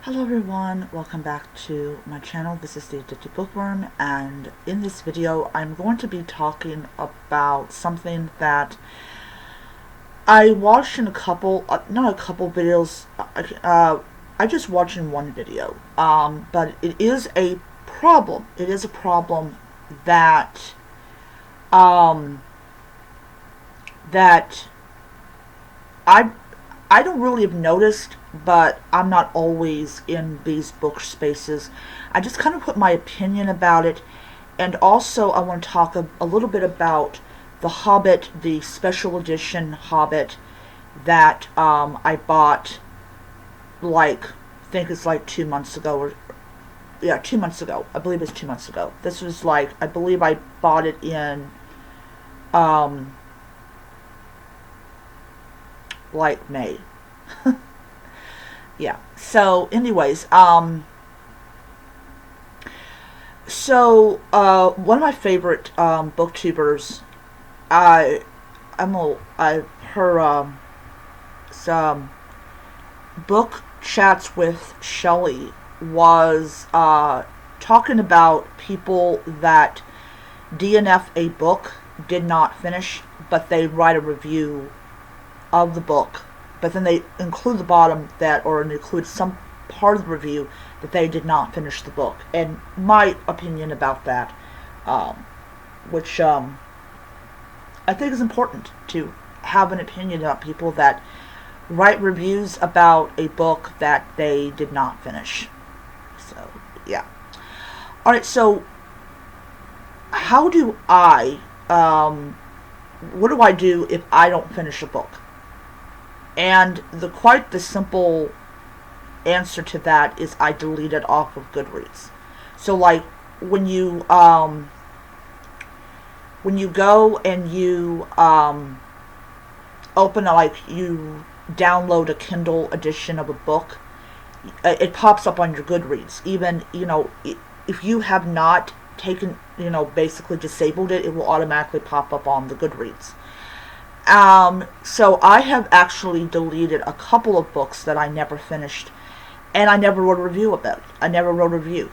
Hello everyone, welcome back to my channel. This is the Addicted Bookworm, and in this video I'm going to be talking about something that I watched in a couple, not a couple videos, I just watched in one video, but it is a problem. It is a problem that, that I I don't really have noticed, but I'm not always in these book spaces. I just kind of put my opinion about it, and also I want to talk a little bit about The Hobbit, the special edition Hobbit that I bought, like, I think it's like 2 months ago, or yeah, 2 months ago. I believe it's 2 months ago. This was like, I believe I bought it in, um, like May. Yeah. So, anyways, one of my favorite booktubers, her some book chats with Shelley was talking about people that DNF a book, did not finish, but they write a review of the book, but then they include the bottom that, or include some part of the review that they did not finish the book. And my opinion about that, which I think is important to have an opinion about people that write reviews about a book that they did not finish. So, yeah. Alright, so how do what do I do if I don't finish a book? And the simple answer to that is I delete it off of Goodreads. So, like, when you go and you you download a Kindle edition of a book, it pops up on your Goodreads. Even, if you have not taken, basically disabled it, it will automatically pop up on the Goodreads. So I have actually deleted a couple of books that I never finished, and I never wrote a review about it. I never wrote a review.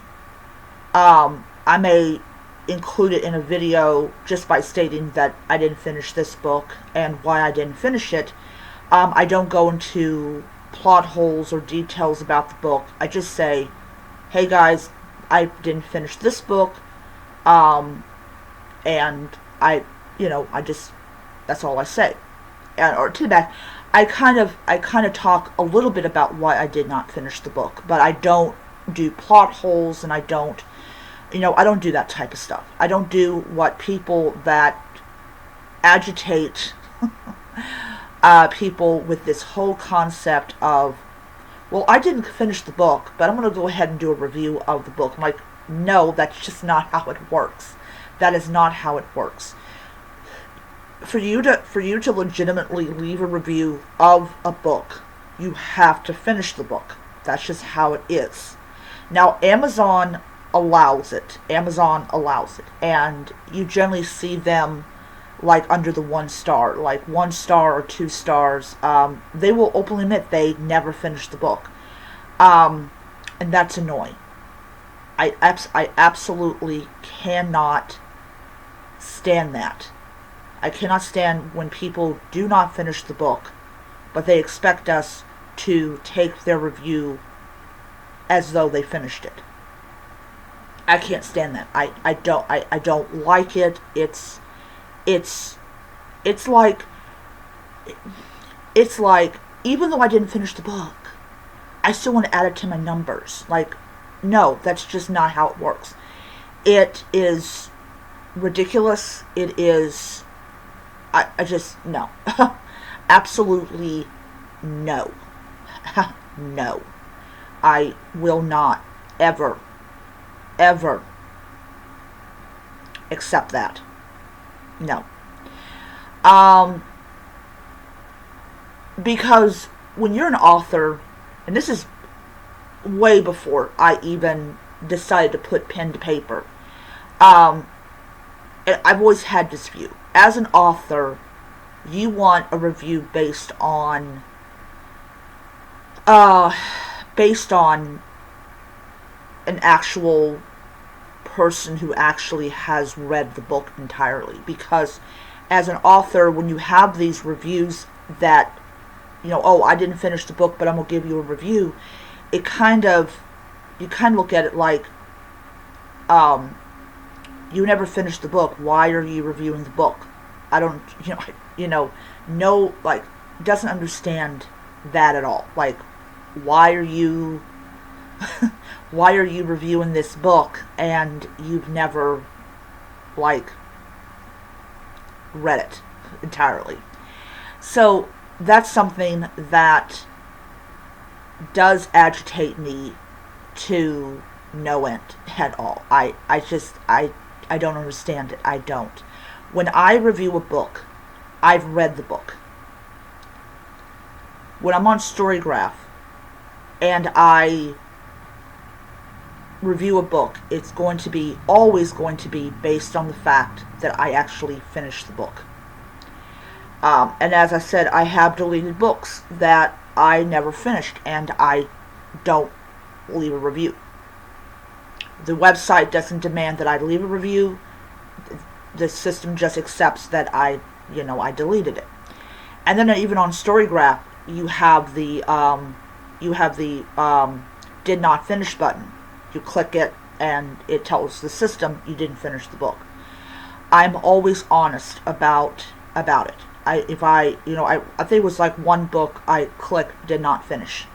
I may include it in a video just by stating that I didn't finish this book and why I didn't finish it. I don't go into plot holes or details about the book. I just say, hey guys, I didn't finish this book, and that's all I say. Or to that, I kind of talk a little bit about why I did not finish the book, but I don't do plot holes, and I don't do that type of stuff. I don't do what people that agitate people with this whole concept of, well, I didn't finish the book, but I'm going to go ahead and do a review of the book. I'm like, no, that's just not how it works. That is not how it works. For you to legitimately leave a review of a book, you have to finish the book. That's just how it is. Now, Amazon allows it. And you generally see them like under the 1 star, like 1 star or 2 stars. They will openly admit they never finished the book, and that's annoying. I absolutely cannot stand that. I cannot stand when people do not finish the book, but they expect us to take their review as though they finished it. I can't stand that. I don't like it. It's like, even though I didn't finish the book, I still want to add it to my numbers. Like, no, that's just not how it works. It is ridiculous. It is, I just, no. Absolutely no. No. I will not ever accept that. No. Because when you're an author, and this is way before I even decided to put pen to paper, I've always had this view. As an author, you want a review based on based on an actual person who actually has read the book entirely. Because as an author, when you have these reviews that, oh, I didn't finish the book, but I'm going to give you a review, you kind of look at it like, you never finished the book. Why are you reviewing the book? I don't, no, like, doesn't understand that at all. Like, why are you reviewing this book and you've never, like, read it entirely? So that's something that does agitate me to no end at all. I don't understand it. I don't. When I review a book, I've read the book. When I'm on Storygraph and I review a book, it's always going to be based on the fact that I actually finished the book. And as I said, I have deleted books that I never finished, and I don't leave a review. The website doesn't demand that I leave a review. The system just accepts that I deleted it. And then even on Storygraph, you have the did not finish button. You click it, and it tells the system you didn't finish the book. I'm always honest about it. I think it was like one book I clicked did not finish,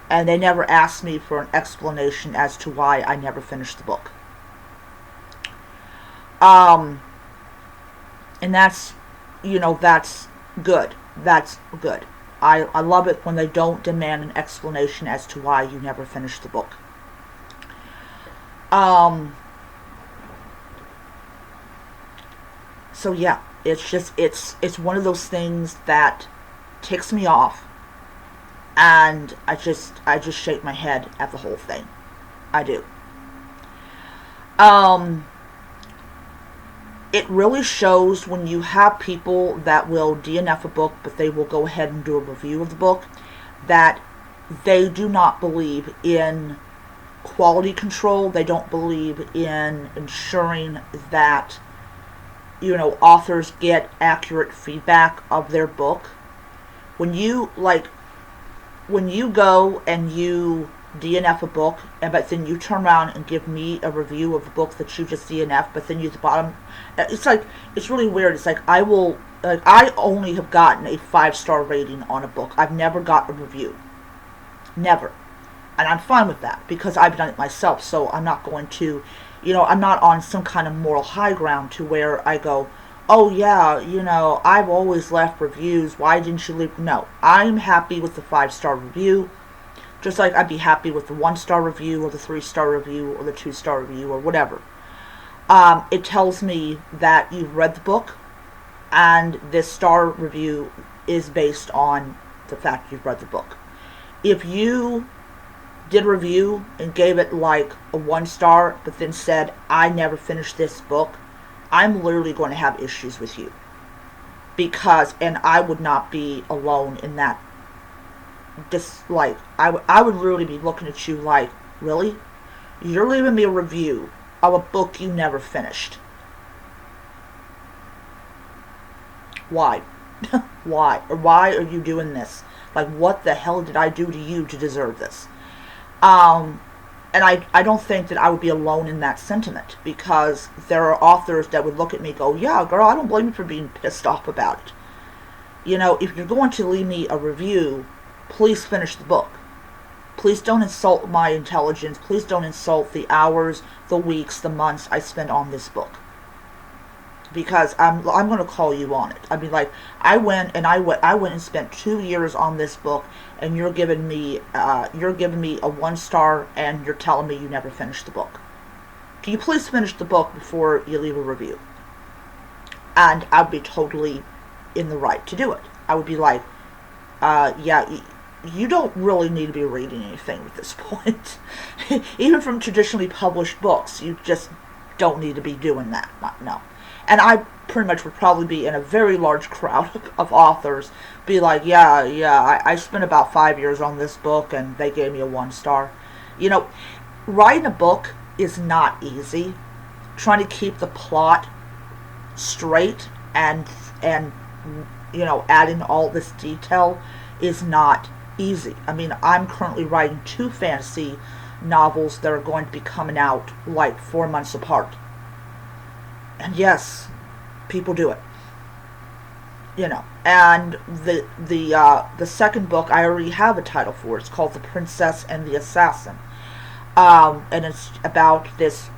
and they never asked me for an explanation as to why I never finished the book. And that's good. That's good. I love it when they don't demand an explanation as to why you never finished the book. So yeah, it's one of those things that ticks me off, and I just shake my head at the whole thing. I do. It really shows when you have people that will DNF a book, but they will go ahead and do a review of the book, that they do not believe in quality control. They don't believe in ensuring that authors get accurate feedback of their book. When you go and you DNF a book, but then you turn around and give me a review of a book that you just DNF, but then you at the bottom, it's really weird. It's like I only have gotten a 5-star rating on a book. I've never got a review. Never. And I'm fine with that because I've done it myself, so I'm not going to, I'm not on some kind of moral high ground to where I go, oh yeah, I've always left reviews. Why didn't you leave? No, I'm happy with the 5-star review. Just like I'd be happy with the 1-star review or the 3-star review or the 2-star review or whatever. It tells me that you've read the book, and this star review is based on the fact you've read the book. If you did a review and gave it like a 1-star, but then said, I never finished this book, I'm literally going to have issues with you. And I would not be alone in that. I would really be looking at you like, really? You're leaving me a review of a book you never finished. Why? Why? Or why are you doing this? Like, what the hell did I do to you to deserve this? And I don't think that I would be alone in that sentiment, because there are authors that would look at me and go, yeah, girl, I don't blame you for being pissed off about it. If you're going to leave me a review, please finish the book. Please don't insult my intelligence. Please don't insult the hours, the weeks, the months I spent on this book. Because I'm going to call you on it. I mean, like, I went and spent 2 years on this book, and you're giving me a 1-star, and you're telling me you never finished the book. Can you please finish the book before you leave a review? And I'd be totally in the right to do it. I would be like, yeah, you don't really need to be reading anything at this point. Even from traditionally published books, you just don't need to be doing that. No. And I pretty much would probably be in a very large crowd of authors, be like, yeah, I spent about 5 years on this book and they gave me a 1 star. You know, writing a book is not easy. Trying to keep the plot straight and adding all this detail is not easy. I mean, I'm currently writing 2 fantasy novels that are going to be coming out like 4 months apart. And yes, people do it. And the second book I already have a title for. It's called The Princess and the Assassin. And it's about this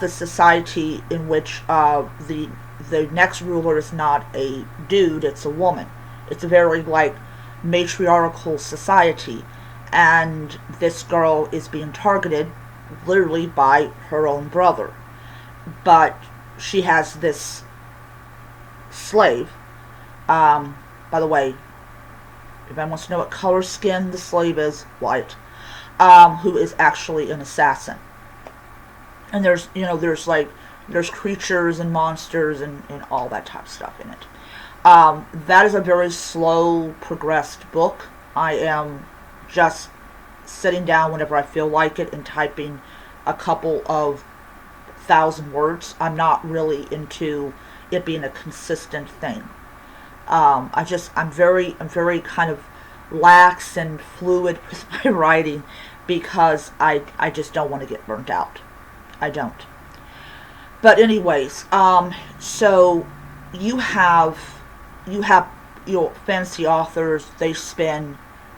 society in which the next ruler is not a dude, it's a woman. It's a very like matriarchal society, and this girl is being targeted literally by her own brother. But she has this slave. By the way, if anyone wants to know what color skin the slave is, white. Who is actually an assassin. And there's creatures and monsters and all that type of stuff in it. That is a very slow, progressed book. I am just sitting down whenever I feel like it and typing a couple of 1,000 words. I'm not really into it being a consistent thing. I'm very kind of lax and fluid with my writing because I just don't want to get burnt out. I don't. But anyways, so you have fantasy authors. They spend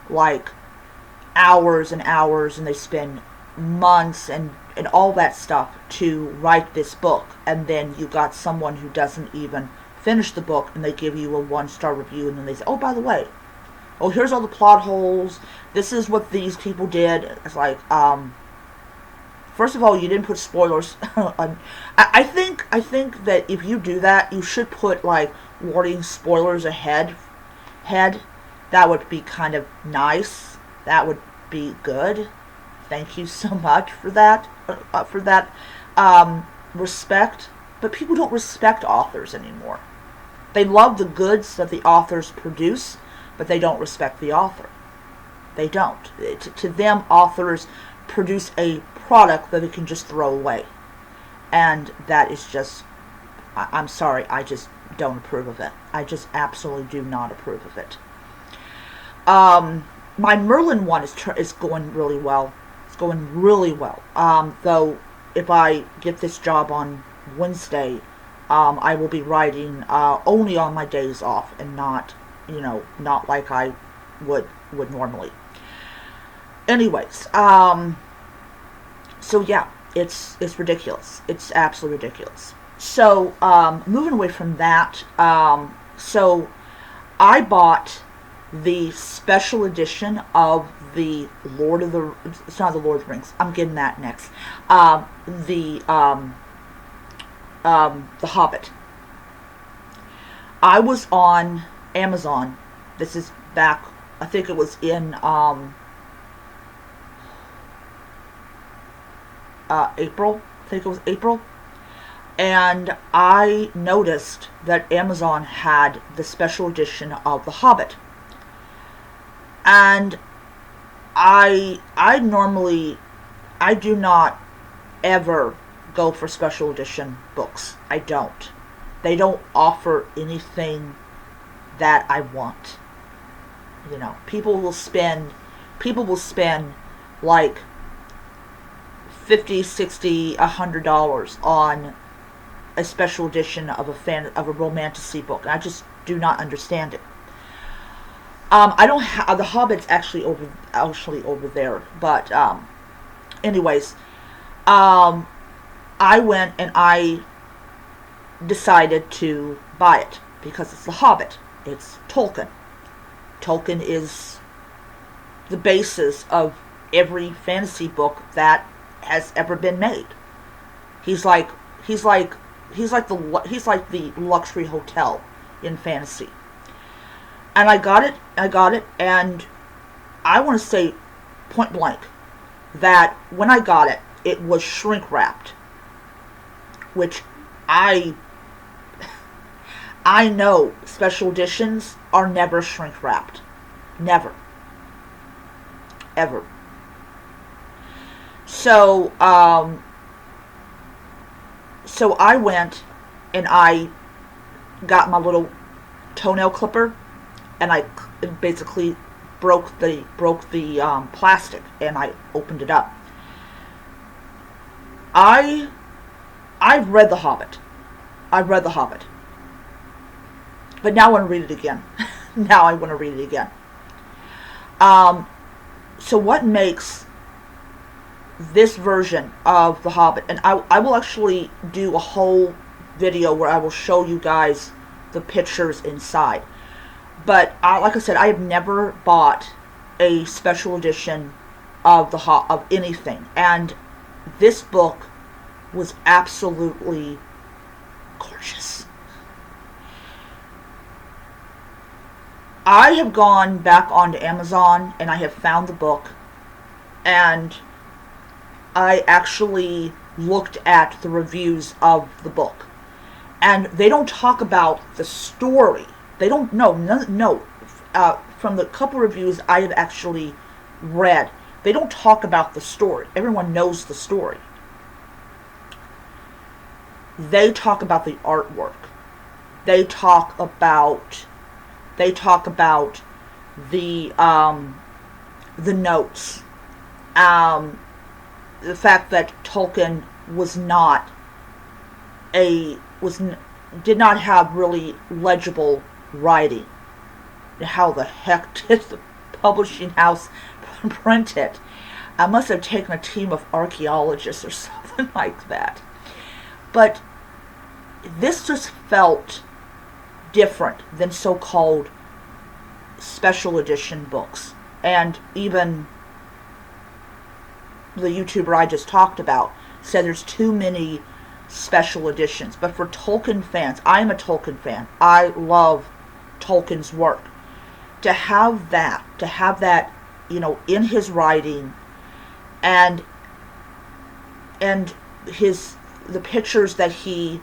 like hours and hours, and they spend months and all that stuff to write this book, and then you got someone who doesn't even finish the book, and they give you a 1-star review, and then they say, oh, by the way, oh, here's all the plot holes, this is what these people did. It's like, first of all, you didn't put spoilers. I think that if you do that, you should put like warning spoilers ahead. That would be kind of nice. That would be good. Thank you so much for that. Respect. But people don't respect authors anymore. They love the goods that the authors produce, but they don't respect the author. They don't. To them, authors produce a product that they can just throw away. And that is just, I'm sorry, I just don't approve of it. I just absolutely do not approve of it. My Merlin one is going really well. It's going really well. Though, if I get this job on Wednesday, I will be writing only on my days off and not like I would normally. Anyways, so yeah, it's ridiculous. It's absolutely ridiculous. So, moving away from that, so I bought the special edition of the it's not the Lord of the Rings. I'm getting that next. The Hobbit. I was on Amazon. This is back, I think it was in April. I think it was April. And I noticed that Amazon had the special edition of The Hobbit. And I do not ever go for special edition books. I don't. They don't offer anything that I want. People will spend like $50, $60, $100 on a special edition of a romantasy book, and I just do not understand it. I don't have The Hobbit's actually over there, but anyways, I went and I decided to buy it because it's The Hobbit. It's Tolkien. Tolkien is the basis of every fantasy book that has ever been made. He's like the luxury hotel in fantasy. And I got it, and I want to say point blank that when I got it, it was shrink wrapped, which I I know special editions are never shrink wrapped. Never. Ever. So, so I went and I got my little toenail clipper, and I basically broke the plastic, and I opened it up. I've read The Hobbit. I've read The Hobbit. But now I want to read it again. Now I want to read it again. So what makes this version of The Hobbit, and I will actually do a whole video where I will show you guys the pictures inside. But like I said, I have never bought a special edition of of anything, and this book was absolutely gorgeous. I have gone back onto Amazon and I have found the book, and I actually looked at the reviews of the book, and they don't talk about the story. They don't no. From the couple reviews I have actually read, they don't talk about the story. Everyone knows the story. They talk about the artwork. They talk about the notes. The fact that Tolkien did not have really legible writing. How the heck did the publishing house print it? I must have taken a team of archaeologists or something like that. But this just felt different than so-called special edition books. And even the YouTuber I just talked about said there's too many special editions. But for Tolkien fans, I'm a Tolkien fan. I love Tolkien's work. To have that, in his writing, and the pictures that he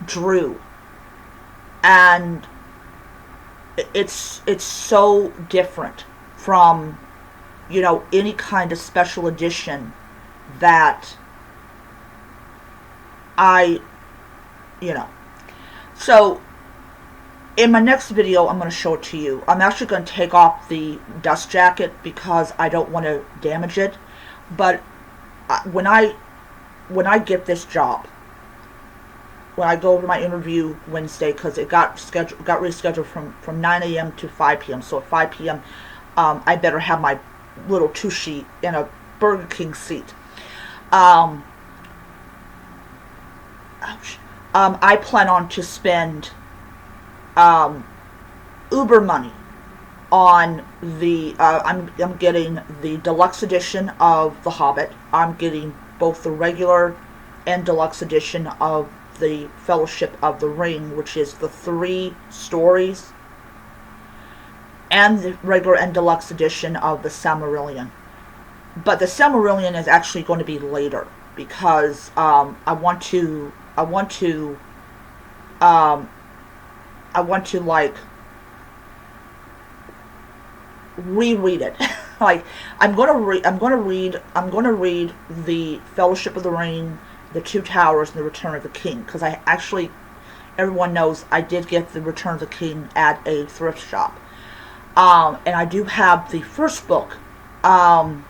drew, and it's so different from any kind of special edition that so in my next video I'm going to show it to you. I'm actually going to take off the dust jacket because I don't want to damage it. But when I get this job, when I go to my interview Wednesday, because it got rescheduled from 9 a.m. to 5 p.m. So at 5 p.m. I better have my little tushy in a Burger King seat. I plan on to spend Uber money on the I'm getting the deluxe edition of The Hobbit. I'm getting both the regular and deluxe edition of the Fellowship of the Ring, which is the 3 stories, and the regular and deluxe edition of the Silmarillion. But the Silmarillion is actually going to be later because I want to like reread it. Like I'm gonna read the Fellowship of the Ring, the Two Towers, and the Return of the King, because I actually, everyone knows I did get the Return of the King at a thrift shop, and I do have the first book of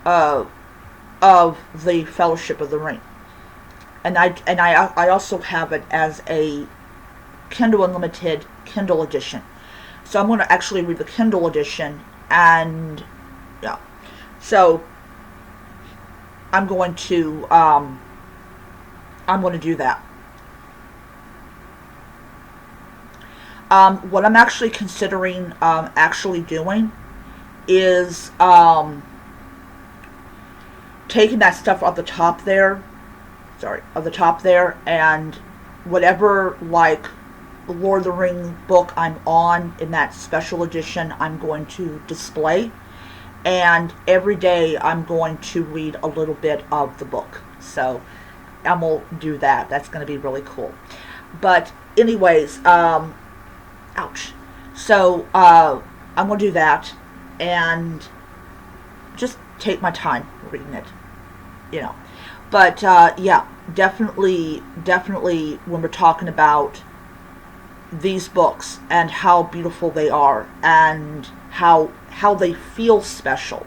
the Fellowship of the Ring, and I also have it as a Kindle Unlimited Kindle edition. So I'm going to actually read the Kindle edition, and yeah, so I'm going to do that. What I'm actually considering actually doing is taking that stuff off the top there, and whatever like Lord of the Ring book I'm on in that special edition, I'm going to display, and every day I'm going to read a little bit of the book. So and we'll do that. That's going to be really cool. But anyways, ouch. So I'm going to do that and just take my time reading it, you know. But yeah, definitely when we're talking about these books and how beautiful they are and how they feel special,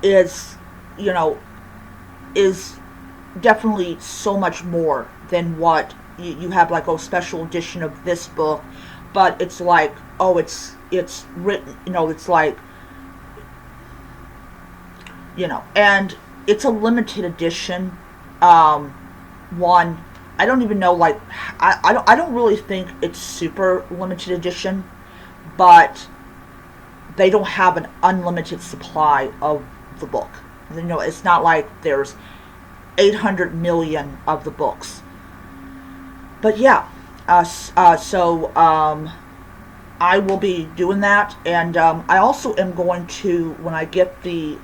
is, you know, is definitely so much more than what you have, like, oh, special edition of this book, but it's like, oh, it's written, you know, it's like, you know, and it's a limited edition one. I don't even know, like, I don't really think it's super limited edition, but they don't have an unlimited supply of the book. You know, it's not like there's 800 million of the books. But yeah, so I will be doing that, and I also am going to, when I get the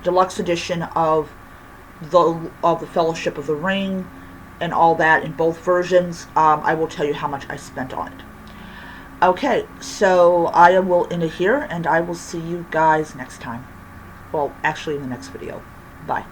deluxe edition of the Fellowship of the Ring and all that in both versions, I will tell you how much I spent on it. Okay, so I will end it here, and I will see you guys next time. Well, actually in the next video. Bye.